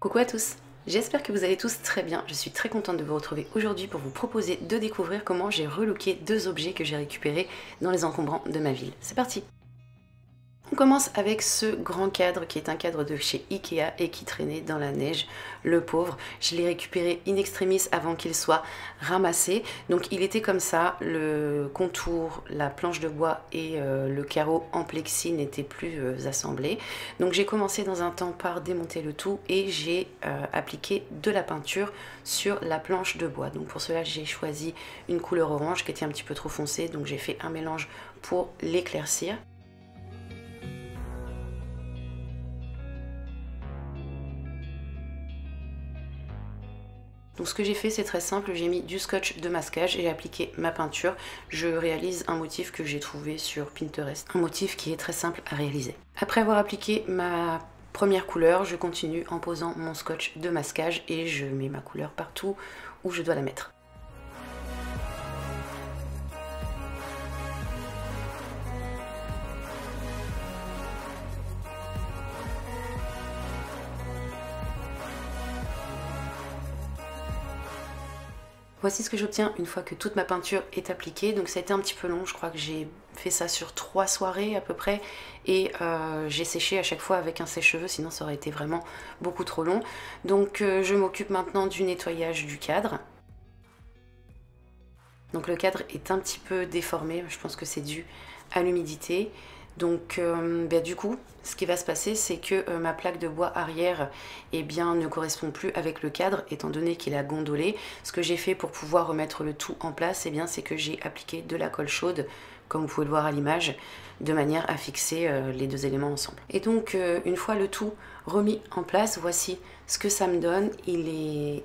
Coucou à tous, j'espère que vous allez tous très bien. Je suis très contente de vous retrouver aujourd'hui pour vous proposer de découvrir comment j'ai relooké deux objets que j'ai récupérés dans les encombrants de ma ville. C'est parti! On commence avec ce grand cadre qui est un cadre de chez Ikea et qui traînait dans la neige, le pauvre. Je l'ai récupéré in extremis avant qu'il soit ramassé. Donc il était comme ça, le contour, la planche de bois et le carreau en plexi n'étaient plus assemblés. Donc j'ai commencé dans un temps par démonter le tout et j'ai appliqué de la peinture sur la planche de bois. Donc pour cela j'ai choisi une couleur orange qui était un petit peu trop foncée, donc j'ai fait un mélange pour l'éclaircir. Donc ce que j'ai fait, c'est très simple, j'ai mis du scotch de masquage et j'ai appliqué ma peinture. Je réalise un motif que j'ai trouvé sur Pinterest, un motif qui est très simple à réaliser. Après avoir appliqué ma première couleur, je continue en posant mon scotch de masquage et je mets ma couleur partout où je dois la mettre. Voici ce que j'obtiens une fois que toute ma peinture est appliquée. Donc ça a été un petit peu long, je crois que j'ai fait ça sur 3 soirées à peu près. Et j'ai séché à chaque fois avec un sèche-cheveux, sinon ça aurait été vraiment beaucoup trop long. Donc je m'occupe maintenant du nettoyage du cadre. Donc le cadre est un petit peu déformé, je pense que c'est dû à l'humidité. Donc du coup, ce qui va se passer, c'est que ma plaque de bois arrière ne correspond plus avec le cadre, étant donné qu'il a gondolé. Ce que j'ai fait pour pouvoir remettre le tout en place, c'est que j'ai appliqué de la colle chaude, comme vous pouvez le voir à l'image, de manière à fixer les deux éléments ensemble. Et donc une fois le tout remis en place, voici ce que ça me donne. Il est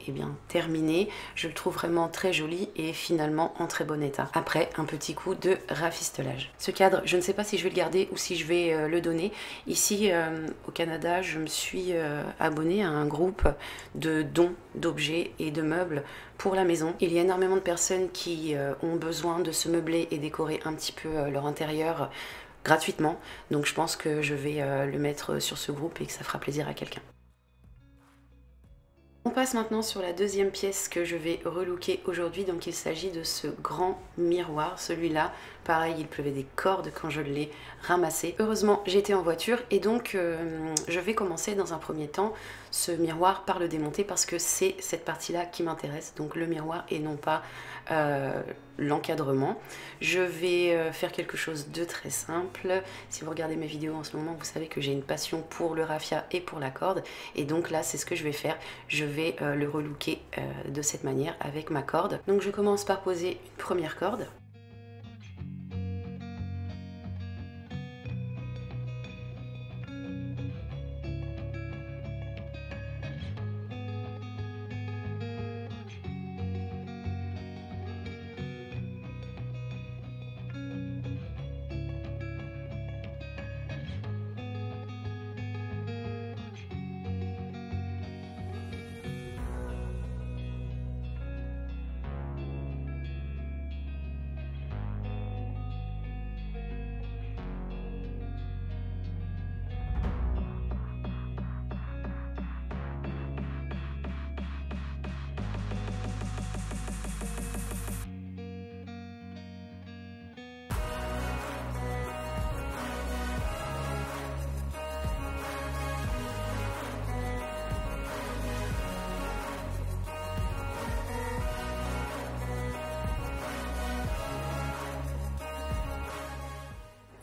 terminé, je le trouve vraiment très joli et finalement en très bon état. Après un petit coup de rafistolage. Ce cadre, je ne sais pas si je vais le garder ou si je vais le donner. Ici au Canada, je me suis abonnée à un groupe de dons d'objets et de meubles pour la maison. Il y a énormément de personnes qui ont besoin de se meubler et décorer un petit peu leur intérieur gratuitement, donc je pense que je vais le mettre sur ce groupe et que ça fera plaisir à quelqu'un. On passe maintenant sur la deuxième pièce que je vais relooker aujourd'hui. Donc il s'agit de ce grand miroir, celui-là. Pareil, il pleuvait des cordes quand je l'ai ramassé. Heureusement, j'étais en voiture et donc je vais commencer dans un premier temps ce miroir par le démonter parce que c'est cette partie-là qui m'intéresse. Donc le miroir et non pas l'encadrement. Je vais faire quelque chose de très simple. Si vous regardez mes vidéos en ce moment, vous savez que j'ai une passion pour le raffia et pour la corde. Et donc là, c'est ce que je vais faire. Je vais le relooker de cette manière avec ma corde. Donc je commence par poser une première corde.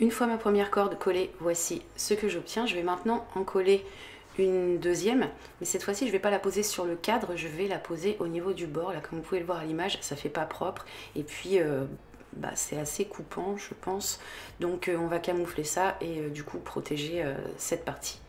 Une fois ma première corde collée, voici ce que j'obtiens. Je vais maintenant en coller une deuxième, mais cette fois-ci je ne vais pas la poser sur le cadre, je vais la poser au niveau du bord. Là, comme vous pouvez le voir à l'image, ça fait pas propre et puis c'est assez coupant, je pense. Donc on va camoufler ça et du coup protéger cette partie.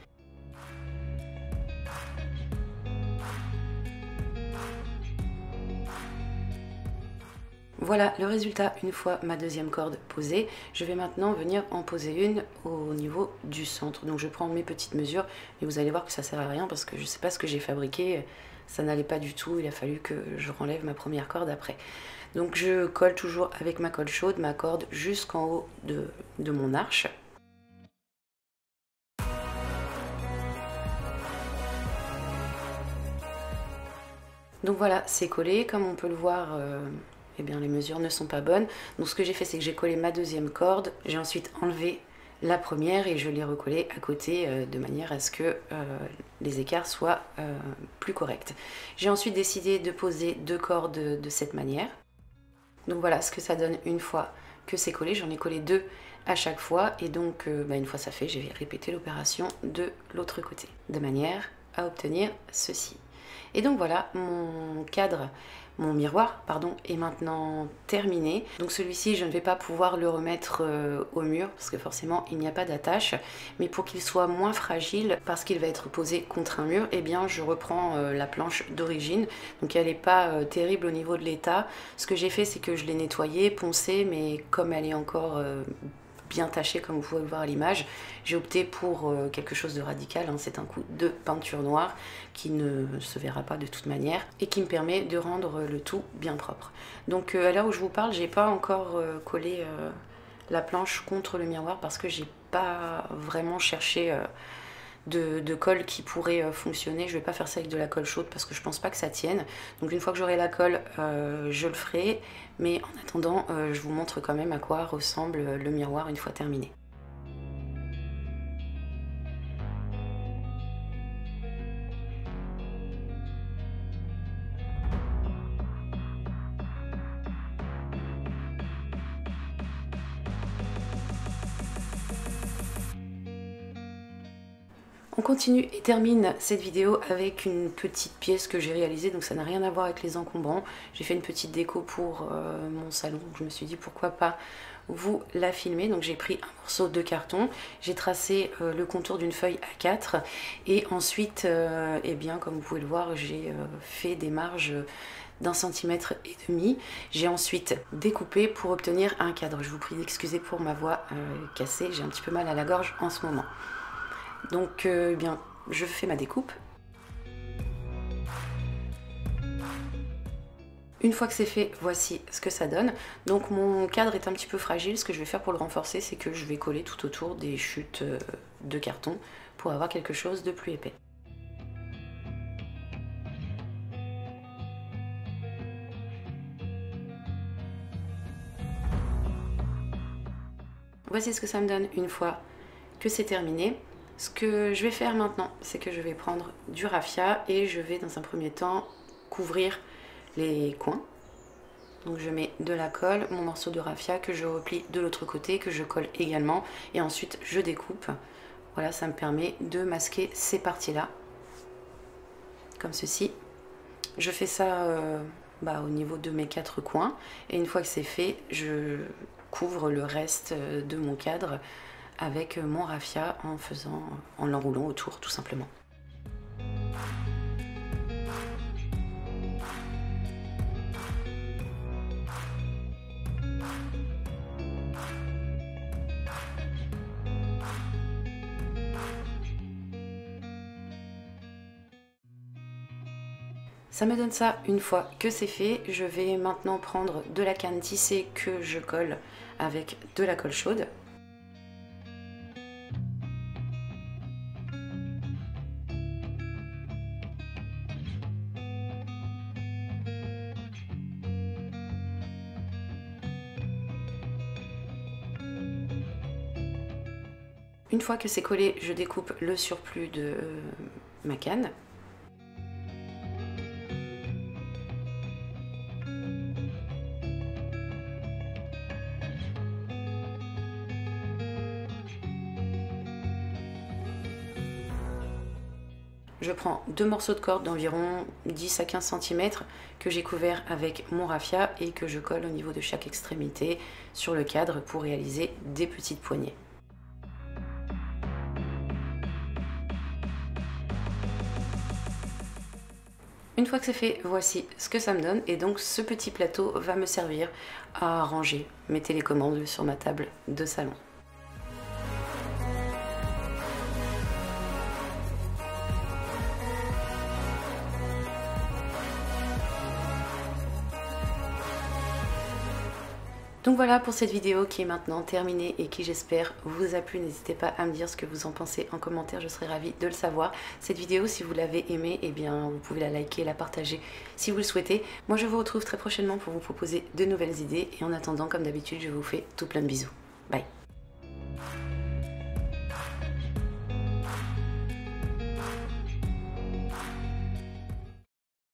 Voilà le résultat une fois ma deuxième corde posée. Je vais maintenant venir en poser une au niveau du centre. Donc je prends mes petites mesures, mais vous allez voir que ça sert à rien parce que je ne sais pas ce que j'ai fabriqué. Ça n'allait pas du tout, il a fallu que je renlève ma première corde après. Donc je colle toujours avec ma colle chaude ma corde jusqu'en haut de mon arche. Donc voilà, c'est collé. Comme on peut le voir, eh bien, les mesures ne sont pas bonnes. Donc ce que j'ai fait, c'est que j'ai collé ma deuxième corde. J'ai ensuite enlevé la première et je l'ai recollée à côté de manière à ce que les écarts soient plus corrects. J'ai ensuite décidé de poser 2 cordes de cette manière. Donc voilà ce que ça donne une fois que c'est collé. J'en ai collé 2 à chaque fois et donc une fois ça fait, je vais répéter l'opération de l'autre côté de manière à obtenir ceci. Et donc voilà, mon miroir pardon, est maintenant terminé. Donc celui-ci, je ne vais pas pouvoir le remettre au mur parce que forcément il n'y a pas d'attache. Mais pour qu'il soit moins fragile, parce qu'il va être posé contre un mur, eh bien je reprends la planche d'origine. Donc elle n'est pas terrible au niveau de l'état. Ce que j'ai fait, c'est que je l'ai nettoyée, poncée, mais comme elle est encore bien taché comme vous pouvez le voir à l'image. J'ai opté pour quelque chose de radical, hein. C'est un coup de peinture noire qui ne se verra pas de toute manière et qui me permet de rendre le tout bien propre. Donc à l'heure où je vous parle, j'ai pas encore collé la planche contre le miroir parce que j'ai pas vraiment cherché de colle qui pourrait fonctionner. Je vais pas faire ça avec de la colle chaude parce que je pense pas que ça tienne. Donc une fois que j'aurai la colle, je le ferai. Mais en attendant, je vous montre quand même à quoi ressemble le miroir une fois terminé. On continue et termine cette vidéo avec une petite pièce que j'ai réalisée, donc ça n'a rien à voir avec les encombrants. J'ai fait une petite déco pour mon salon, donc je me suis dit pourquoi pas vous la filmer. Donc j'ai pris un morceau de carton, j'ai tracé le contour d'une feuille A4 et ensuite, eh bien, comme vous pouvez le voir, j'ai fait des marges d'1,5 cm. J'ai ensuite découpé pour obtenir un cadre. Je vous prie d'excuser pour ma voix cassée, j'ai un petit peu mal à la gorge en ce moment. Donc eh bien, je fais ma découpe. Une fois que c'est fait, voici ce que ça donne. Donc mon cadre est un petit peu fragile. Ce que je vais faire pour le renforcer, c'est que je vais coller tout autour des chutes de carton pour avoir quelque chose de plus épais. Voici ce que ça me donne une fois que c'est terminé. Ce que je vais faire maintenant, c'est que je vais prendre du raffia et je vais dans un premier temps couvrir les coins. Donc je mets de la colle, mon morceau de raffia que je replie de l'autre côté, que je colle également et ensuite je découpe. Voilà, ça me permet de masquer ces parties-là, comme ceci. Je fais ça au niveau de mes 4 coins et une fois que c'est fait, je couvre le reste de mon cadre avec mon raffia en l'enroulant autour tout simplement. Ça me donne ça une fois que c'est fait. Je vais maintenant prendre de la canne tissée que je colle avec de la colle chaude. Une fois que c'est collé, je découpe le surplus de ma canne. Je prends 2 morceaux de corde d'environ 10 à 15 cm que j'ai couvert avec mon raffia et que je colle au niveau de chaque extrémité sur le cadre pour réaliser des petites poignées. Une fois que c'est fait, voici ce que ça me donne et donc ce petit plateau va me servir à ranger mes télécommandes sur ma table de salon. Donc voilà pour cette vidéo qui est maintenant terminée et qui j'espère vous a plu. N'hésitez pas à me dire ce que vous en pensez en commentaire, je serais ravie de le savoir. Cette vidéo, si vous l'avez aimée, eh bien vous pouvez la liker, la partager si vous le souhaitez. Moi je vous retrouve très prochainement pour vous proposer de nouvelles idées et en attendant, comme d'habitude, je vous fais tout plein de bisous. Bye.